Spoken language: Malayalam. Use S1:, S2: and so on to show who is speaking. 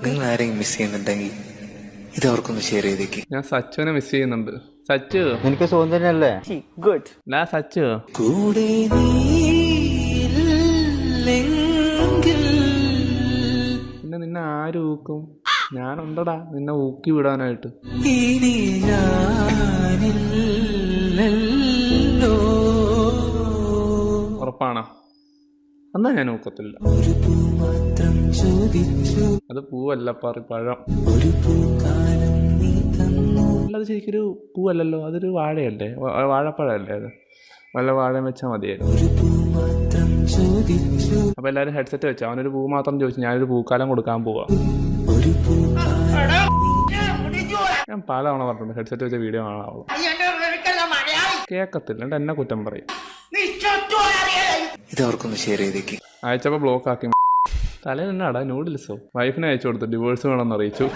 S1: നിങ്ങൾ ആരെങ്കിലും മിസ് ചെയ്യുന്നുണ്ടെങ്കിൽ ഇത് അവർക്കൊന്ന് ഷെയർ ചെയ്തേക്ക്.
S2: ഞാൻ സച്ചുവിനെ മിസ് ചെയ്യുന്നുണ്ട്. സച്ചു
S3: നിനക്ക് സുഖം തന്നെയല്ലേ?
S4: ഗുഡ്.
S2: സച്ചു
S1: കൂടെ
S2: പിന്നെ നിന്നെ ആര് ഊക്കും? ഞാനുണ്ടടാ നിന്നെ ഊക്കി വിടാനായിട്ട്.
S1: ഇനി ഞാനില്ലല്ലോ.
S2: ഉറപ്പാണോ? എന്നാ ഞാൻ ഊക്കത്തില്ല.
S1: ഒരു പൂ മാത്രം ചോദിച്ചു,
S2: അത് പൂവല്ല പഴം.
S1: ഒരു പൂക്കാലം നീ തന്നു.
S2: അല്ലാതെ ശരിക്കൊരു പൂവല്ലല്ലോ, അതൊരു വാഴയല്ലേ, വാഴപ്പഴമല്ലേ അത്. വല്ല വാഴയും വെച്ചാൽ മതിയായിരുന്നു.
S1: ഒരു പൂ മാത്രം ചോദിച്ചു,
S2: അപ്പോൾ എല്ലാവരും ഹെഡ്സെറ്റ് വെച്ചോ. അവനൊരു പൂ മാത്രം ചോദിച്ചു. ഞാനൊരു പൂക്കാലം കൊടുക്കാൻ പോവാ.
S1: ഒരു പൂക്കാലം.
S2: ഞാൻ പലതവണ പറഞ്ഞിട്ടുണ്ട് ഹെഡ്സെറ്റ് വെച്ച വീഡിയോ കാണാവുള്ളൂ. കേൾക്കത്തില്ല, എന്നിട്ട് എന്നെ കുറ്റം പറയും.
S1: ഇത് അവർക്കൊന്ന് ഷെയർ ചെയ്തേക്ക്.
S2: അയച്ചപ്പോൾ ബ്ലോക്ക് ആക്കി. തലേന്ന് എന്നാടാ നൂഡിൽസോ? വൈഫിനെ അയച്ചു കൊടുത്തു, ഡിവോഴ്സ് വേണമെന്ന് അറിയിച്ചു.